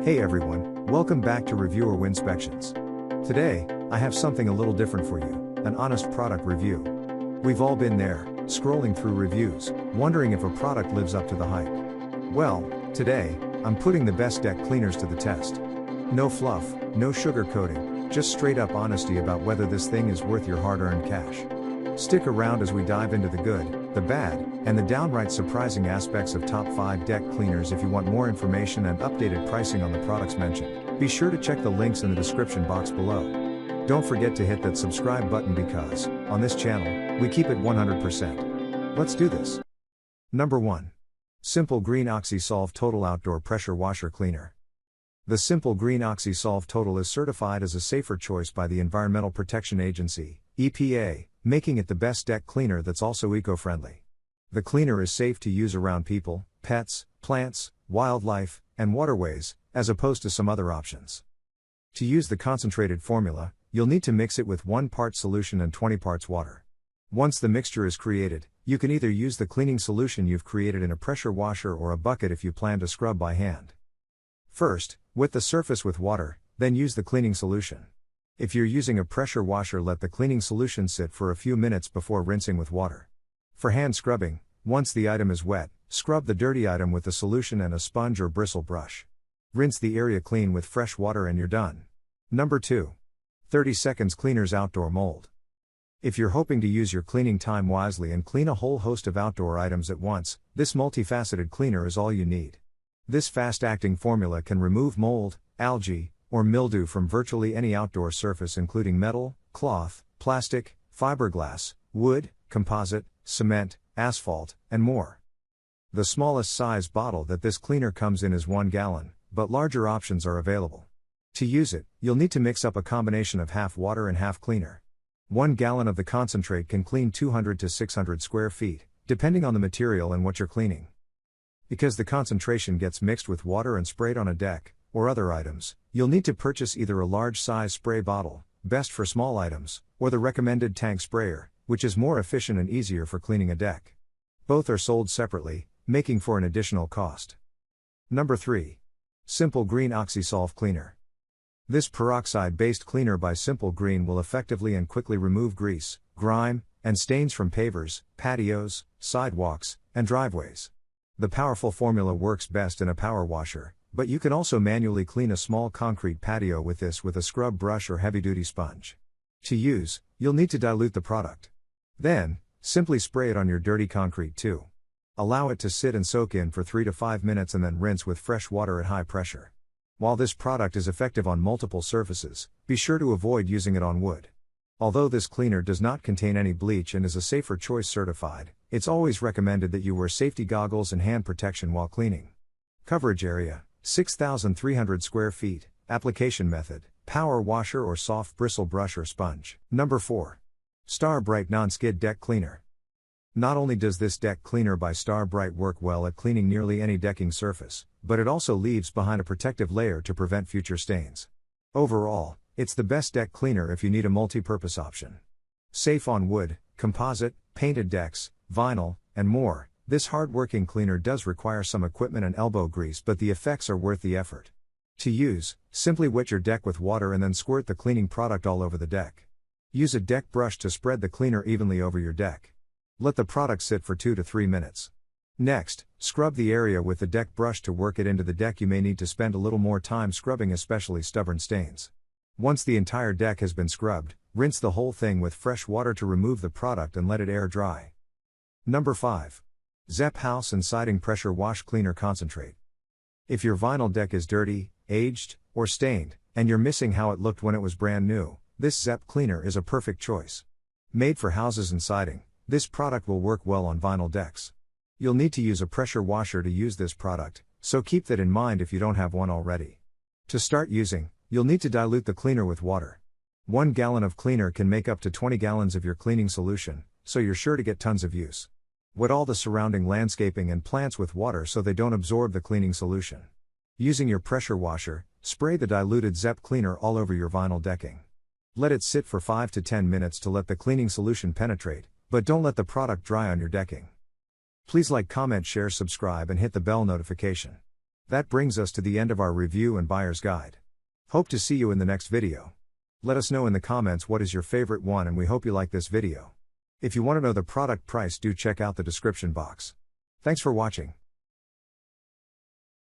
Hey everyone, welcome back to Reviewer Winspections. Today, I have something a little different for you, an honest product review. We've all been there, scrolling through reviews, wondering if a product lives up to the hype. Well, today, I'm putting the best deck cleaners to the test. No fluff, no sugarcoating, just straight up honesty about whether this thing is worth your hard-earned cash. Stick around as we dive into the good, the bad, and the downright surprising aspects of top 5 deck cleaners. If you want more information and updated pricing on the products mentioned, be sure to check the links in the description box below. Don't forget to hit that subscribe button because, on this channel, we keep it 100%. Let's do this. Number 1. Simple Green OxySolve Total Outdoor Pressure Washer Cleaner. The Simple Green OxySolve Total is certified as a safer choice by the Environmental Protection Agency, EPA, making it the best deck cleaner that's also eco-friendly. The cleaner is safe to use around people, pets, plants, wildlife, and waterways, as opposed to some other options. To use the concentrated formula, you'll need to mix it with 1 part solution and 20 parts water. Once the mixture is created, you can either use the cleaning solution you've created in a pressure washer or a bucket if you plan to scrub by hand. First, wet the surface with water, then use the cleaning solution. If you're using a pressure washer, let the cleaning solution sit for a few minutes before rinsing with water. For hand scrubbing, once the item is wet, scrub the dirty item with the solution and a sponge or bristle brush. Rinse the area clean with fresh water and you're done. Number 2. 30 Seconds Cleaners Outdoor Mold. If you're hoping to use your cleaning time wisely and clean a whole host of outdoor items at once, this multifaceted cleaner is all you need. This fast-acting formula can remove mold, algae, or mildew from virtually any outdoor surface, including metal, cloth, plastic, fiberglass, wood, composite, cement, asphalt, and more. The smallest size bottle that this cleaner comes in is 1 gallon, but larger options are available. To use it, you'll need to mix up a combination of half water and half cleaner. 1 gallon of the concentrate can clean 200 to 600 square feet, depending on the material and what you're cleaning. Because the concentration gets mixed with water and sprayed on a deck, or other items, you'll need to purchase either a large size spray bottle, best for small items, or the recommended tank sprayer, which is more efficient and easier for cleaning a deck. Both are sold separately, making for an additional cost. Number 3. Simple Green OxySolve Cleaner. This peroxide-based cleaner by Simple Green will effectively and quickly remove grease, grime, and stains from pavers, patios, sidewalks, and driveways. The powerful formula works best in a power washer, but you can also manually clean a small concrete patio with this with a scrub brush or heavy-duty sponge. To use, you'll need to dilute the product. Then, simply spray it on your dirty concrete too. Allow it to sit and soak in for 3 to 5 minutes and then rinse with fresh water at high pressure. While this product is effective on multiple surfaces, be sure to avoid using it on wood. Although this cleaner does not contain any bleach and is a safer choice certified, it's always recommended that you wear safety goggles and hand protection while cleaning. Coverage area: 6,300 square feet. Application method: power washer or soft bristle brush or sponge. Number 4. Star Bright Non-Skid Deck Cleaner. Not only does this deck cleaner by Star Bright work well at cleaning nearly any decking surface, but it also leaves behind a protective layer to prevent future stains. Overall, it's the best deck cleaner if you need a multi-purpose option. Safe on wood, composite, painted decks, vinyl, and more, this hard-working cleaner does require some equipment and elbow grease, but the effects are worth the effort. To use, simply wet your deck with water and then squirt the cleaning product all over the deck. Use a deck brush to spread the cleaner evenly over your deck. Let the product sit for 2 to 3 minutes. Next, scrub the area with the deck brush to work it into the deck. You may need to spend a little more time scrubbing especially stubborn stains. Once the entire deck has been scrubbed, rinse the whole thing with fresh water to remove the product and let it air dry. Number 5. Zepp House and Siding Pressure Wash Cleaner Concentrate. If your vinyl deck is dirty, aged, or stained, and you're missing how it looked when it was brand new, this Zepp cleaner is a perfect choice. Made for houses and siding, this product will work well on vinyl decks. You'll need to use a pressure washer to use this product, so keep that in mind if you don't have one already. To start using, you'll need to dilute the cleaner with water. 1 gallon of cleaner can make up to 20 gallons of your cleaning solution, so you're sure to get tons of use. Wet all the surrounding landscaping and plants with water so they don't absorb the cleaning solution. Using your pressure washer, spray the diluted Zepp cleaner all over your vinyl decking. Let it sit for 5 to 10 minutes to let the cleaning solution penetrate, but don't let the product dry on your decking. Please like, comment, share, subscribe, and hit the bell notification. That brings us to the end of our review and buyer's guide. Hope to see you in the next video. Let us know in the comments what is your favorite one, and we hope you like this video. If you want to know the product price, do check out the description box. Thanks for watching.